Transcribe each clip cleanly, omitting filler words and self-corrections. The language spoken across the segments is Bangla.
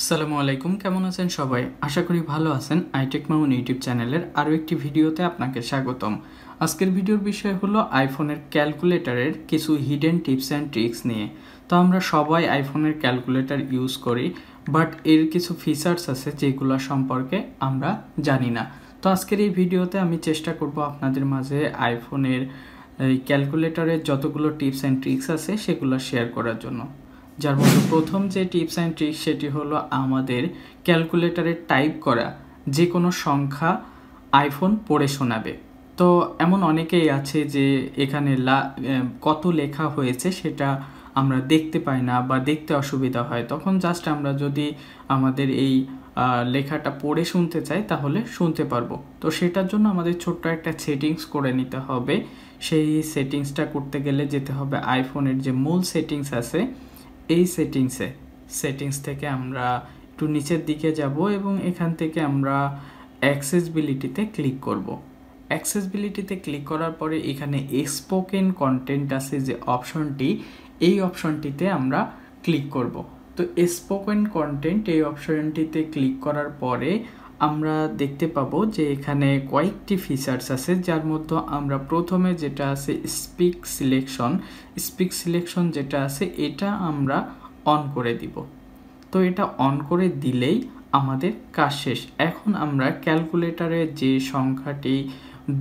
আসসালামু আলাইকুম, কেমন আছেন সবাই? আশা করি ভালো আছেন। iTechMamun ইউটিউব চ্যানেলের আরও একটি ভিডিওতে আপনাকে স্বাগতম। আজকের ভিডিওর বিষয় হলো আইফোনের ক্যালকুলেটরের কিছু হিডেন টিপস অ্যান্ড ট্রিক্স নিয়ে। তো আমরা সবাই আইফোনের ক্যালকুলেটর ইউজ করি, বাট এর কিছু ফিচার্স আছে যেগুলো সম্পর্কে আমরা জানি না। তো আজকের এই ভিডিওতে আমি চেষ্টা করব আপনাদের মাঝে আইফোনের এই ক্যালকুলেটরের যতগুলো টিপস অ্যান্ড ট্রিক্স আছে সেগুলো শেয়ার করার জন্য। যার মধ্যে প্রথম যে টিপস অ্যান্ড ট্রিক্স সেটি হলো আমাদের ক্যালকুলেটরে টাইপ করা যে কোনো সংখ্যা আইফোন পড়ে শোনাবে। তো এমন অনেকেই আছে যে এখানে কত লেখা হয়েছে সেটা আমরা দেখতে পাই না বা দেখতে অসুবিধা হয়, তখন জাস্ট আমরা যদি আমাদের এই লেখাটা পড়ে শুনতে চাই তাহলে শুনতে পারবো। তো সেটার জন্য আমাদের ছোট্ট একটা সেটিংস করে নিতে হবে। সেই সেটিংসটা করতে গেলে যেতে হবে আইফোনের যে মূল সেটিংস আছে এই সেটিংস থেকে আমরা একটু নিচের দিকে যাব এবং এখান থেকে আমরা অ্যাক্সেসিবিলিটিতে ক্লিক করব। অ্যাক্সেসিবিলিটিতে ক্লিক করার পরে এখানে স্পোকেন কন্টেন্ট আছে যে অপশনটি, এই অপশনটিতে আমরা ক্লিক করব। তো স্পোকেন কন্টেন্ট এই অপশনটিতে ক্লিক করার পরে আমরা দেখতে পাবো যে এখানে কয়েকটি ফিচার্স আছে, যার মধ্যে আমরা প্রথমে যেটা আছে স্পিক সিলেকশন যেটা আছে এটা আমরা অন করে দিব। তো এটা অন করে দিলেই আমাদের কাজ শেষ। এখন আমরা ক্যালকুলেটরে যে সংখ্যাটি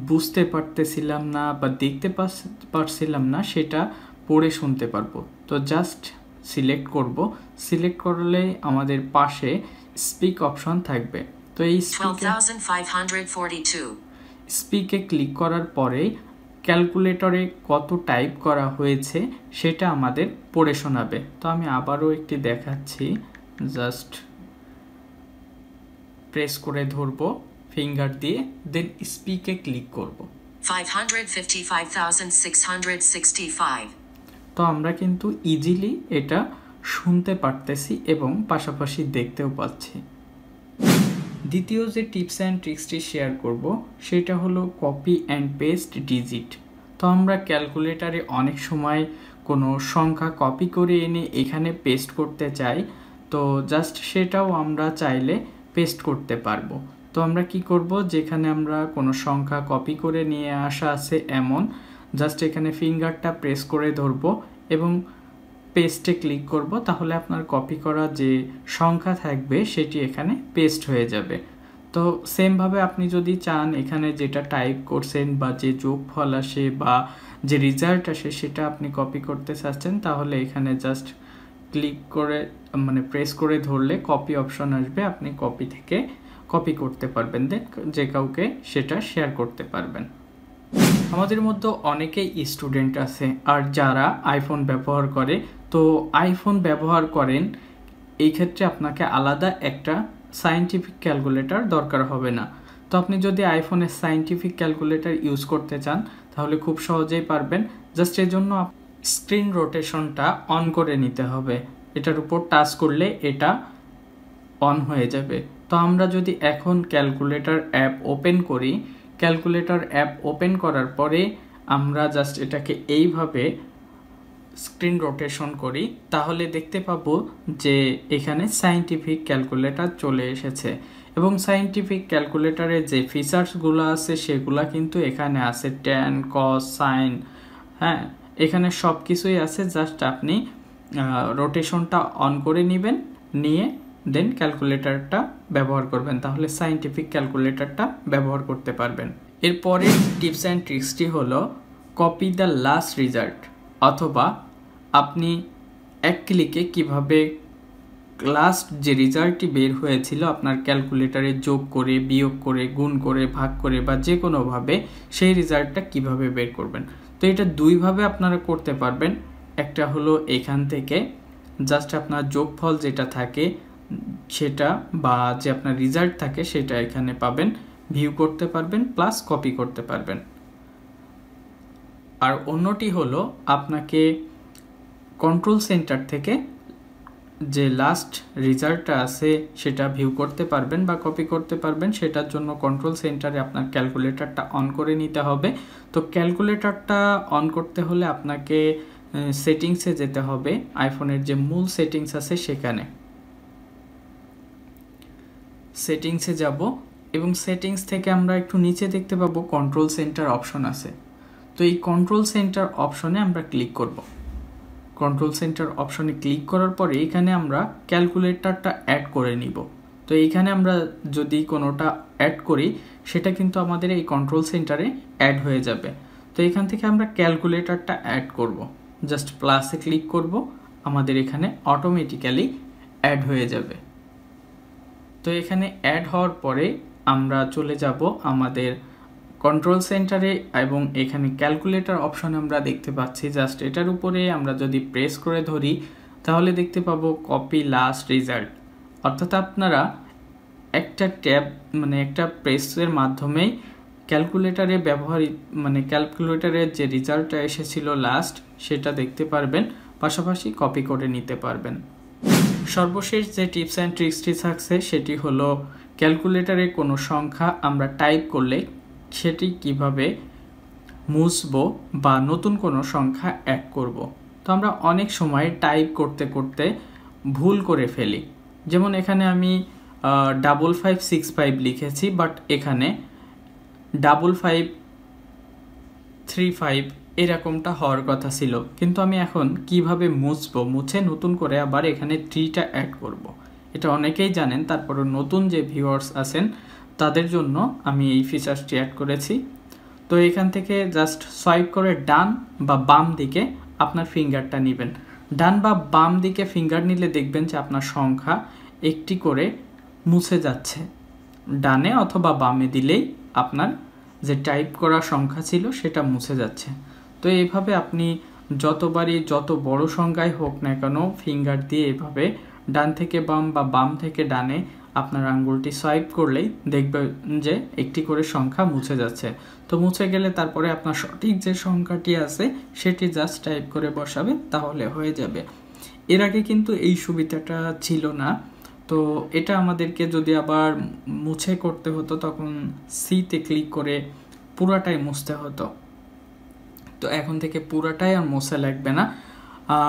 বুঝতে পারতেছিলাম না বা দেখতে পারছিলাম না সেটা পড়ে শুনতে পারবো। তো জাস্ট সিলেক্ট করলে আমাদের পাশে স্পিক অপশন থাকবে। তো এই স্পিকে ক্লিক করার পরে ক্যালকুলেটরে কত টাইপ করা হয়েছে সেটা আমাদের পড়ে শোনাবে। তো আমি আবারও একটি দেখাচ্ছি, জাস্ট প্রেস করে ধরবো ফিঙ্গার দিয়ে, দেন স্পিকে ক্লিক করব। 555,665। তো আমরা কিন্তু ইজিলি এটা শুনতে পারতেছি এবং পাশাপাশি দেখতেও পাচ্ছি। দ্বিতীয় যে টিপস অ্যান্ড ট্রিক্সটি শেয়ার করব সেটা হলো কপি অ্যান্ড পেস্ট ডিজিট। তো আমরা ক্যালকুলেটরে অনেক সময় কোনো সংখ্যা কপি করে এনে এখানে পেস্ট করতে চাই, তো জাস্ট সেটাও আমরা চাইলে পেস্ট করতে পারবো। তো আমরা কি করব, যেখানে আমরা কোনো সংখ্যা কপি করে নিয়ে আসা আছে এমন, জাস্ট এখানে ফিঙ্গারটা প্রেস করে ধরবো এবং পেস্টে ক্লিক করব, তাহলে আপনার কপি করা যে সংখ্যা থাকবে সেটি এখানে পেস্ট হয়ে যাবে। তো সেমভাবে আপনি যদি চান এখানে যেটা টাইপ করছেন বা যে যোগফল আসে বা যে রেজাল্ট আসে সেটা আপনি কপি করতে চাচ্ছেন, তাহলে এখানে জাস্ট ক্লিক করে প্রেস করে ধরলে কপি অপশন আসবে, আপনি কপি থেকে কপি করতে পারবেন, দেন যে কাউকে সেটা শেয়ার করতে পারবেন। আমাদের মধ্যে অনেকেই স্টুডেন্ট আছে আর যারা আইফোন ব্যবহার করে, তো আইফোন ব্যবহার করেন, এই ক্ষেত্রে আপনাকে আলাদা একটা সায়েন্টিফিক ক্যালকুলেটর দরকার হবে না। তো আপনি যদি আইফোনের সায়েন্টিফিক ক্যালকুলেটর ইউজ করতে চান তাহলে খুব সহজেই পারবেন। জাস্ট এর জন্য স্ক্রিন রোটেশনটা অন করে নিতে হবে, এটার উপর টাচ করলে এটা অন হয়ে যাবে। তো আমরা যদি এখন ক্যালকুলেটর অ্যাপ ওপেন করার পরে আমরা জাস্ট এটাকে এইভাবে স্ক্রিন রোটেশন করি, তাহলে দেখতে পাবো যে এখানে সায়েন্টিফিক ক্যালকুলেটর চলে এসেছে এবং সায়েন্টিফিক ক্যালকুলেটরের যে ফিচার্সগুলো আছে সেগুলো কিন্তু এখানে আছে, ট্যান, কস, সাইন, হ্যাঁ এখানে সব কিছুই আছে। জাস্ট আপনি রোটেশনটা অন করে নেবেন, নিয়ে দেন ক্যালকুলেটরটা ব্যবহার করবেন, তাহলে সায়েন্টিফিক ক্যালকুলেটরটা ব্যবহার করতে পারবেন। এরপরে টিপস অ্যান্ড ট্রিক্সটি হলো কপি দ্য লাস্ট রেজাল্ট, অথবা আপনি এক ক্লিকে কিভাবে লাস্ট যে রেজাল্টটি বের হয়েছিল আপনার ক্যালকুলেটরে যোগ করে, বিয়োগ করে, গুণ করে, ভাগ করে বা যে কোনোভাবে সেই রেজাল্টটা কিভাবে বের করবেন। তো এটা দুইভাবে আপনারা করতে পারবেন। একটা হলো এখান থেকে জাস্ট আপনার যোগফল যেটা থাকে সেটা বা যে আপনার রেজাল্ট থাকে সেটা এখানে পাবেন, ভিউ করতে পারবেন, প্লাস কপি করতে পারবেন। আর অন্যটি হলো আপনাকে কন্ট্রোল সেন্টার থেকে যে লাস্ট রেজাল্টটা আছে সেটা ভিউ করতে পারবেন বা কপি করতে পারবেন। সেটার জন্য কন্ট্রোল সেন্টারে আপনার ক্যালকুলেটরটা অন করে নিতে হবে। তো ক্যালকুলেটরটা অন করতে হলে আপনাকে সেটিংসে যেতে হবে, আইফোনের যে মূল সেটিংস আছে সেখানে। সেটিংসে যাব এবং সেটিংস থেকে আমরা একটু নিচে দেখতে পাবো কন্ট্রোল সেন্টার অপশন আছে। তো এই কন্ট্রোল সেন্টার অপশনে আমরা ক্লিক করব। কন্ট্রোল সেন্টার অপশনে ক্লিক করার পরে এখানে আমরা ক্যালকুলেটরটা অ্যাড করে নিব। তো এইখানে আমরা যদি কোনোটা অ্যাড করি সেটা কিন্তু আমাদের এই কন্ট্রোল সেন্টারে অ্যাড হয়ে যাবে। তো এখান থেকে আমরা ক্যালকুলেটরটা অ্যাড করব, জাস্ট প্লাসে ক্লিক করব, আমাদের এখানে অটোমেটিক্যালি অ্যাড হয়ে যাবে। তো এখানে অ্যাড হওয়ার পরে আমরা চলে যাব আমাদের কন্ট্রোল সেন্টারে এবং এখানে ক্যালকুলেটর অপশন আমরা দেখতে পাচ্ছি। জাস্ট এটার উপরে আমরা যদি প্রেস করে ধরি তাহলে দেখতে পাবো কপি লাস্ট রেজাল্ট, অর্থাৎ আপনারা একটা ট্যাব একটা প্রেসের মাধ্যমেই ক্যালকুলেটরে ক্যালকুলেটরের যে রেজাল্টটা এসেছিল লাস্ট সেটা দেখতে পারবেন, পাশাপাশি কপি করে নিতে পারবেন। সর্বশেষ যে টিপস অ্যান্ড ট্রিক্সটি থাকছে সেটি হলো ক্যালকুলেটরে কোনো সংখ্যা আমরা টাইপ করলে সেটি কিভাবে মুছবো বা নতুন কোনো সংখ্যা অ্যাড করব। তো আমরা অনেক সময় টাইপ করতে করতে ভুল করে ফেলি। যেমন এখানে আমি 5565 লিখেছি, বাট এখানে 5535 এরকমটা হওয়ার কথা ছিল, কিন্তু আমি এখন কিভাবে মুছবো, মুছে নতুন করে আবার এখানে 3টা অ্যাড করব। এটা অনেকেই জানেন, তারপরে নতুন যে ভিউয়ার্স আছেন তাদের জন্য আমি এই ফিচারটি অ্যাড করেছি। তো এখান থেকে জাস্ট সোয়াইপ করে ডান বা বাম দিকে আপনার ফিঙ্গারটা নেবেন। ডান বা বাম দিকে ফিঙ্গার নিলে দেখবেন যে আপনার সংখ্যা একটি করে মুছে যাচ্ছে। ডানে অথবা বামে দিলেই আপনার যে টাইপ করা সংখ্যা ছিল সেটা মুছে যাচ্ছে। তো এইভাবে আপনি যতবারই যত বড় সংখ্যাই হোক না কেন ফিঙ্গার দিয়ে এভাবে ডান থেকে বাম বা বাম থেকে ডানে আপনার আঙ্গুলটি সোয়াইপ করলেই দেখবেন যে একটি করে সংখ্যা মুছে যাচ্ছে। তো মুছে গেলে তারপরে আপনার সঠিক যে সংখ্যাটি আছে সেটি জাস্ট টাইপ করে বসাবেন, তাহলে হয়ে যাবে। এর আগে কিন্তু এই সুবিধাটা ছিল না। তো এটা আমাদেরকে যদি আবার মুছে করতে হতো তখন সিতে ক্লিক করে পুরাটাই মুছতে হতো। তো এখন থেকে পুরাটাই আর মোছা লাগবে না।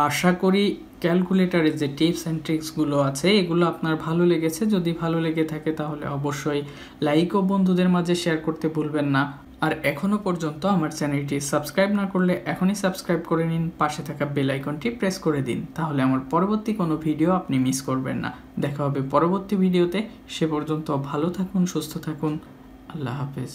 আশা করি ক্যালকুলেটরের যে টিপস অ্যান্ড ট্রিক্সগুলো আছে এগুলো আপনার ভালো লেগেছে। যদি ভালো লেগে থাকে তাহলে অবশ্যই লাইক ও বন্ধুদের মাঝে শেয়ার করতে ভুলবেন না। আর এখনও পর্যন্ত আমার চ্যানেলটি সাবস্ক্রাইব না করলে এখনই সাবস্ক্রাইব করে নিন, পাশে থাকা বেল আইকনটি প্রেস করে দিন, তাহলে আমার পরবর্তী কোনো ভিডিও আপনি মিস করবেন না। দেখা হবে পরবর্তী ভিডিওতে। সে পর্যন্ত ভালো থাকুন, সুস্থ থাকুন। আল্লাহ হাফেজ।